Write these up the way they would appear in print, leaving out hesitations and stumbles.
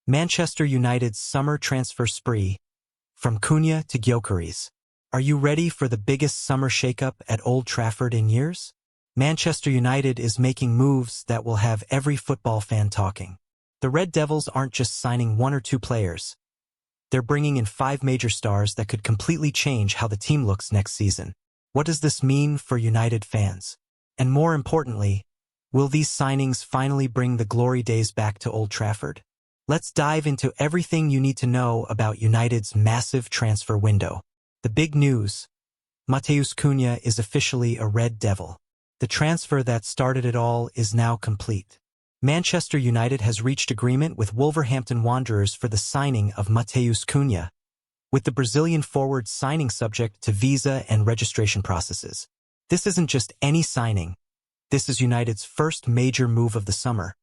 Manchester United's summer transfer spree, from Cunha to Gyökeres. Are you ready for the biggest summer shakeup at Old Trafford in years? Manchester United is making moves that will have every football fan talking. The Red Devils aren't just signing one or two players. They're bringing in 5 major stars that could completely change how the team looks next season. What does this mean for United fans? And more importantly, will these signings finally bring the glory days back to Old Trafford? Let's dive into everything you need to know about United's massive transfer window. The big news: Matheus Cunha is officially a Red Devil. The transfer that started it all is now complete. Manchester United has reached agreement with Wolverhampton Wanderers for the signing of Matheus Cunha, with the Brazilian forward signing subject to visa and registration processes. This isn't just any signing. This is United's first major move of the summer,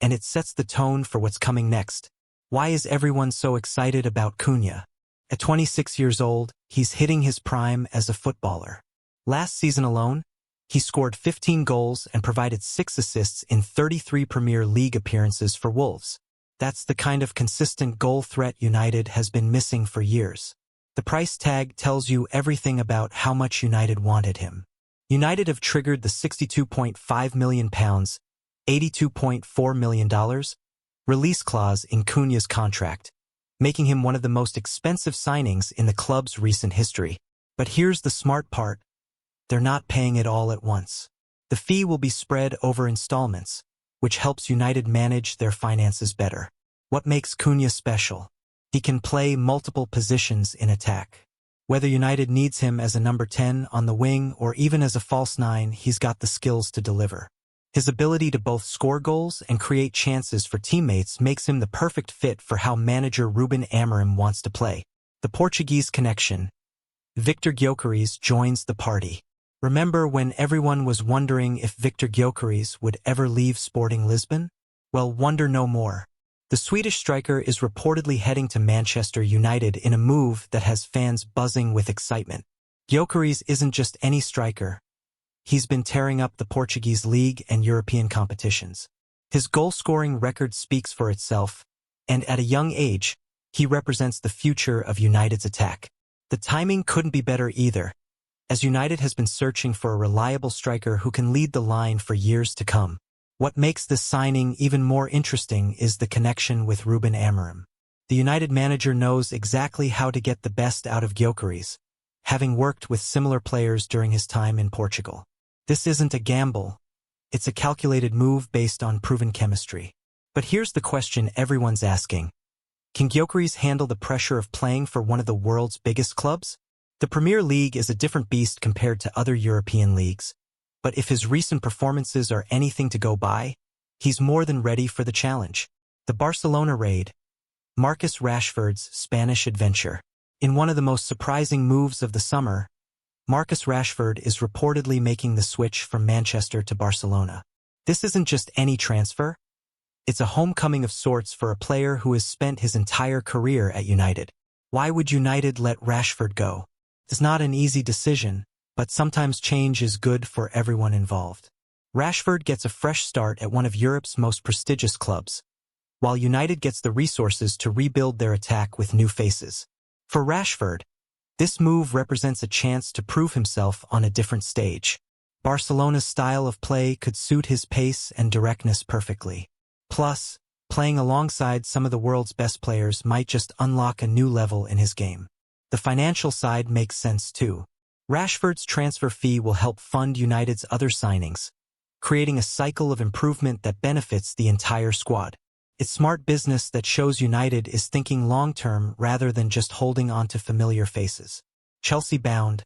and it sets the tone for what's coming next. Why is everyone so excited about Cunha? At 26 years old, he's hitting his prime as a footballer. Last season alone, he scored 15 goals and provided 6 assists in 33 Premier League appearances for Wolves. That's the kind of consistent goal threat United has been missing for years. The price tag tells you everything about how much United wanted him. United have triggered the £62.5 million, $82.4 million, release clause in Cunha's contract, making him one of the most expensive signings in the club's recent history. But here's the smart part: they're not paying it all at once. The fee will be spread over installments, which helps United manage their finances better. What makes Cunha special? He can play multiple positions in attack. Whether United needs him as a number 10 on the wing or even as a false 9, he's got the skills to deliver. His ability to both score goals and create chances for teammates makes him the perfect fit for how manager Ruben Amorim wants to play. The Portuguese connection. Victor Gyökeres joins the party. Remember when everyone was wondering if Victor Gyökeres would ever leave Sporting Lisbon? Well, wonder no more. The Swedish striker is reportedly heading to Manchester United in a move that has fans buzzing with excitement. Gyökeres isn't just any striker. He's been tearing up the Portuguese league and European competitions. His goal-scoring record speaks for itself, and at a young age, he represents the future of United's attack. The timing couldn't be better either, as United has been searching for a reliable striker who can lead the line for years to come. What makes this signing even more interesting is the connection with Ruben Amorim. The United manager knows exactly how to get the best out of Gyökeres, having worked with similar players during his time in Portugal. This isn't a gamble. It's a calculated move based on proven chemistry. But here's the question everyone's asking: can Gyökeres handle the pressure of playing for one of the world's biggest clubs? The Premier League is a different beast compared to other European leagues, but if his recent performances are anything to go by, he's more than ready for the challenge. The Barcelona raid. Marcus Rashford's Spanish adventure. In one of the most surprising moves of the summer, Marcus Rashford is reportedly making the switch from Manchester to Barcelona. This isn't just any transfer. It's a homecoming of sorts for a player who has spent his entire career at United. Why would United let Rashford go? It's not an easy decision, but sometimes change is good for everyone involved. Rashford gets a fresh start at one of Europe's most prestigious clubs, while United gets the resources to rebuild their attack with new faces. For Rashford, this move represents a chance to prove himself on a different stage. Barcelona's style of play could suit his pace and directness perfectly. Plus, playing alongside some of the world's best players might just unlock a new level in his game. The financial side makes sense too. Rashford's transfer fee will help fund United's other signings, creating a cycle of improvement that benefits the entire squad. It's smart business that shows United is thinking long-term rather than just holding on to familiar faces. Chelsea-bound.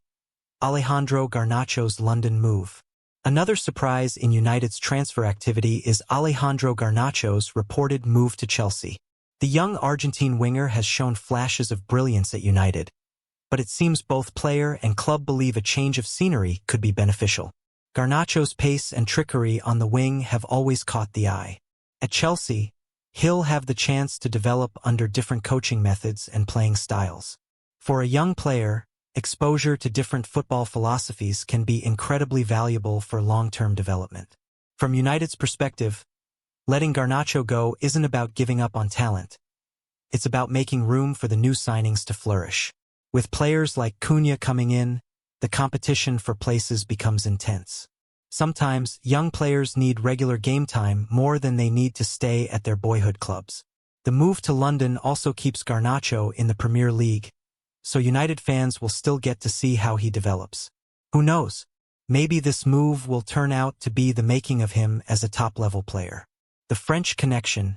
Alejandro Garnacho's London move. Another surprise in United's transfer activity is Alejandro Garnacho's reported move to Chelsea. The young Argentine winger has shown flashes of brilliance at United, but it seems both player and club believe a change of scenery could be beneficial. Garnacho's pace and trickery on the wing have always caught the eye. At Chelsea, he'll have the chance to develop under different coaching methods and playing styles. For a young player, exposure to different football philosophies can be incredibly valuable for long-term development. From United's perspective, letting Garnacho go isn't about giving up on talent. It's about making room for the new signings to flourish. With players like Cunha coming in, the competition for places becomes intense. Sometimes, young players need regular game time more than they need to stay at their boyhood clubs. The move to London also keeps Garnacho in the Premier League, so United fans will still get to see how he develops. Who knows? Maybe this move will turn out to be the making of him as a top-level player. The French connection.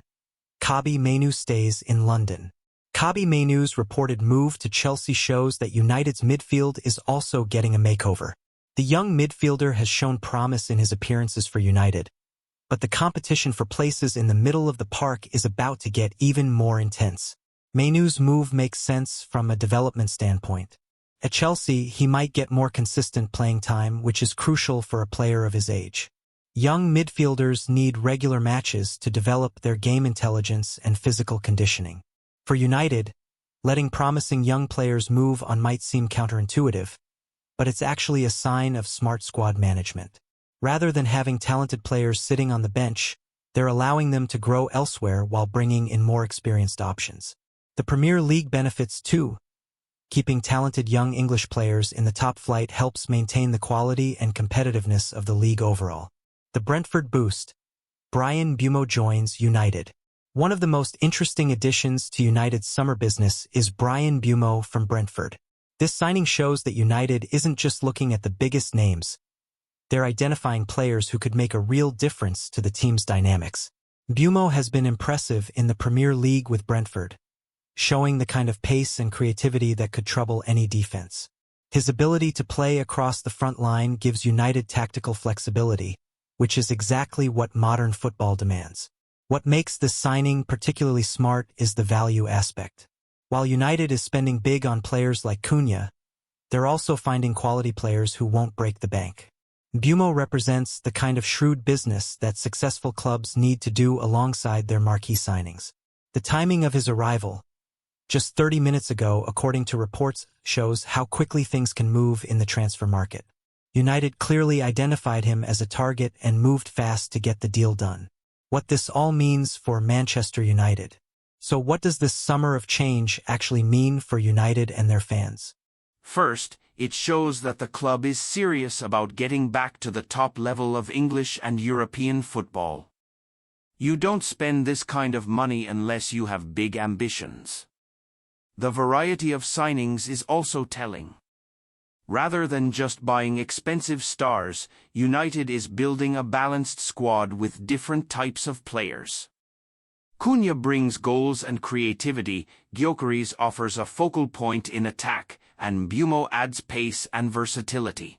Cunha Mainoo stays in London. Cunha Mainoo's reported move to Chelsea shows that United's midfield is also getting a makeover. The young midfielder has shown promise in his appearances for United, but the competition for places in the middle of the park is about to get even more intense. Mainoo's move makes sense from a development standpoint. At Chelsea, he might get more consistent playing time, which is crucial for a player of his age. Young midfielders need regular matches to develop their game intelligence and physical conditioning. For United, letting promising young players move on might seem counterintuitive, but it's actually a sign of smart squad management. Rather than having talented players sitting on the bench, they're allowing them to grow elsewhere while bringing in more experienced options. The Premier League benefits too. Keeping talented young English players in the top flight helps maintain the quality and competitiveness of the league overall. The Brentford boost. Bryan Mbeumo joins United. One of the most interesting additions to United's summer business is Bryan Mbeumo from Brentford. This signing shows that United isn't just looking at the biggest names. They're identifying players who could make a real difference to the team's dynamics. Mbeumo has been impressive in the Premier League with Brentford, showing the kind of pace and creativity that could trouble any defense. His ability to play across the front line gives United tactical flexibility, which is exactly what modern football demands. What makes this signing particularly smart is the value aspect. While United is spending big on players like Cunha, they're also finding quality players who won't break the bank. Mbeumo represents the kind of shrewd business that successful clubs need to do alongside their marquee signings. The timing of his arrival, just 30 minutes ago, according to reports, shows how quickly things can move in the transfer market. United clearly identified him as a target and moved fast to get the deal done. What this all means for Manchester United. So what does this summer of change actually mean for United and their fans? First, it shows that the club is serious about getting back to the top level of English and European football. You don't spend this kind of money unless you have big ambitions. The variety of signings is also telling. Rather than just buying expensive stars, United is building a balanced squad with different types of players. Cunha brings goals and creativity, Gyökeres offers a focal point in attack, and Mbeumo adds pace and versatility.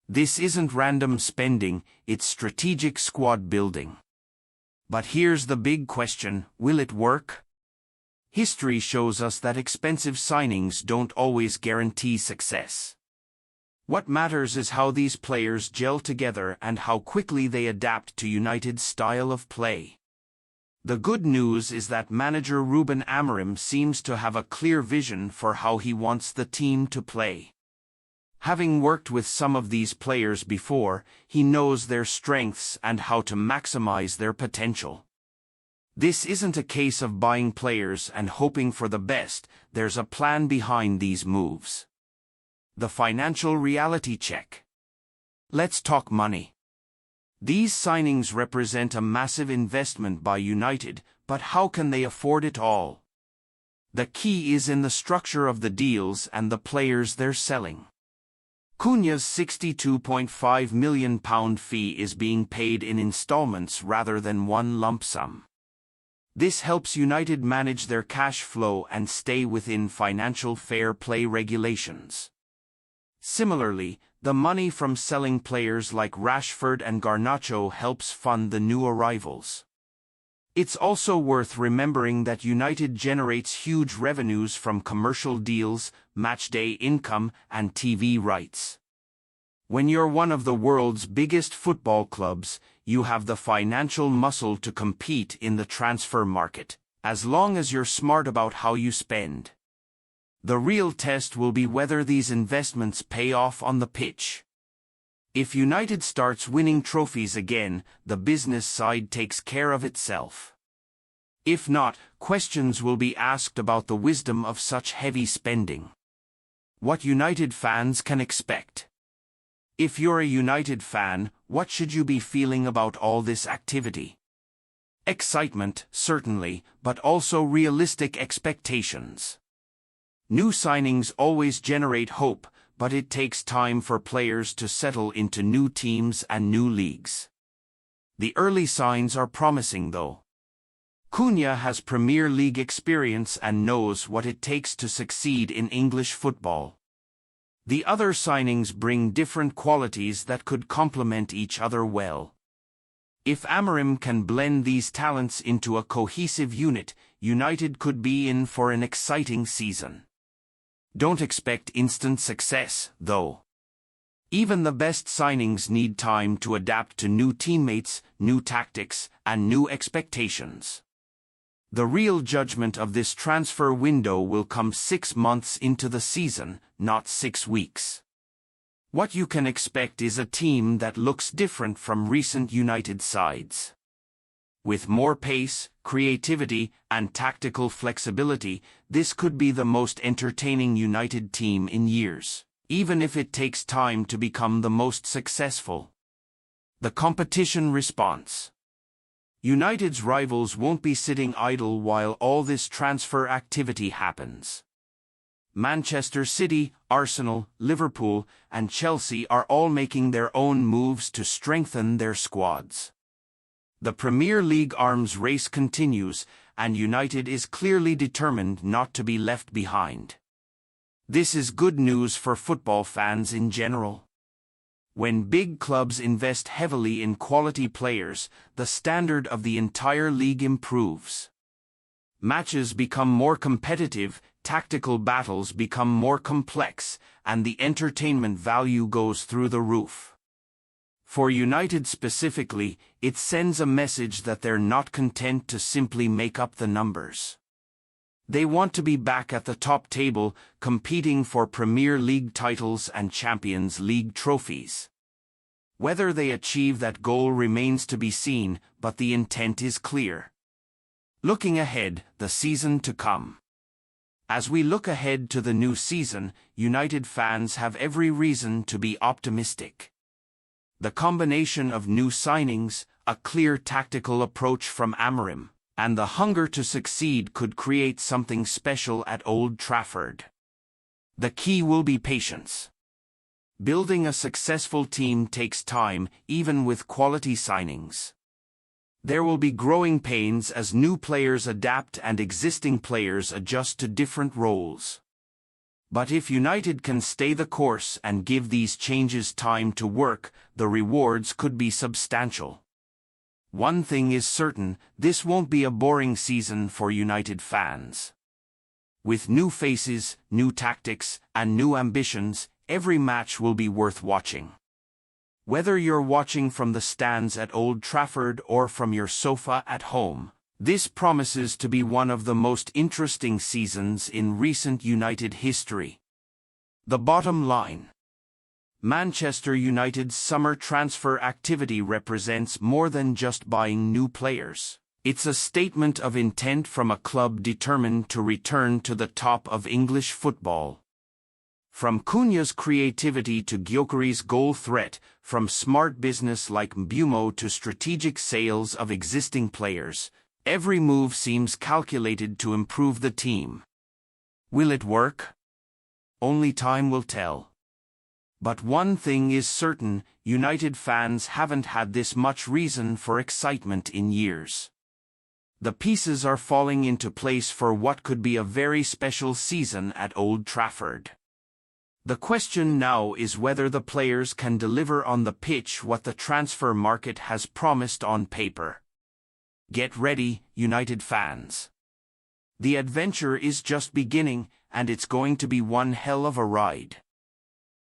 This isn't random spending, it's strategic squad building. But here's the big question, will it work? History shows us that expensive signings don't always guarantee success. What matters is how these players gel together and how quickly they adapt to United's style of play. The good news is that manager Ruben Amorim seems to have a clear vision for how he wants the team to play. Having worked with some of these players before, he knows their strengths and how to maximize their potential. This isn't a case of buying players and hoping for the best, there's a plan behind these moves. The financial reality check. Let's talk money. These signings represent a massive investment by United, but how can they afford it all? The key is in the structure of the deals and the players they're selling. Cunha's £62.5 million fee is being paid in installments rather than one lump sum. This helps United manage their cash flow and stay within financial fair play regulations. Similarly, the money from selling players like Rashford and Garnacho helps fund the new arrivals. It's also worth remembering that United generates huge revenues from commercial deals, matchday income, and TV rights. When you're one of the world's biggest football clubs, you have the financial muscle to compete in the transfer market, as long as you're smart about how you spend. The real test will be whether these investments pay off on the pitch. If United starts winning trophies again, the business side takes care of itself. If not, questions will be asked about the wisdom of such heavy spending. What United fans can expect. If you're a United fan, what should you be feeling about all this activity? Excitement, certainly, but also realistic expectations. New signings always generate hope, but it takes time for players to settle into new teams and new leagues. The early signs are promising though. Cunha has Premier League experience and knows what it takes to succeed in English football. The other signings bring different qualities that could complement each other well. If Amorim can blend these talents into a cohesive unit, United could be in for an exciting season. Don't expect instant success, though. Even the best signings need time to adapt to new teammates, new tactics, and new expectations. The real judgment of this transfer window will come 6 months into the season, not 6 weeks. What you can expect is a team that looks different from recent United sides. With more pace, creativity, and tactical flexibility, this could be the most entertaining United team in years, even if it takes time to become the most successful. The competition response. United's rivals won't be sitting idle while all this transfer activity happens. Manchester City, Arsenal, Liverpool, and Chelsea are all making their own moves to strengthen their squads. The Premier League arms race continues, and United is clearly determined not to be left behind. This is good news for football fans in general. When big clubs invest heavily in quality players, the standard of the entire league improves. Matches become more competitive, tactical battles become more complex, and the entertainment value goes through the roof. For United specifically, it sends a message that they're not content to simply make up the numbers. They want to be back at the top table, competing for Premier League titles and Champions League trophies. Whether they achieve that goal remains to be seen, but the intent is clear. Looking ahead, the season to come. As we look ahead to the new season, United fans have every reason to be optimistic. The combination of new signings, a clear tactical approach from Amorim, and the hunger to succeed could create something special at Old Trafford. The key will be patience. Building a successful team takes time, even with quality signings. There will be growing pains as new players adapt and existing players adjust to different roles. But if United can stay the course and give these changes time to work, the rewards could be substantial. One thing is certain, this won't be a boring season for United fans. With new faces, new tactics, and new ambitions, every match will be worth watching. Whether you're watching from the stands at Old Trafford or from your sofa at home, this promises to be one of the most interesting seasons in recent United history. The bottom line. Manchester United's summer transfer activity represents more than just buying new players. It's a statement of intent from a club determined to return to the top of English football. From Cunha's creativity to Gyökeres' goal threat, from smart business like Bruno to strategic sales of existing players, every move seems calculated to improve the team. Will it work? Only time will tell. But one thing is certain, United fans haven't had this much reason for excitement in years. The pieces are falling into place for what could be a very special season at Old Trafford. The question now is whether the players can deliver on the pitch what the transfer market has promised on paper. Get ready, United fans. The adventure is just beginning, and it's going to be one hell of a ride.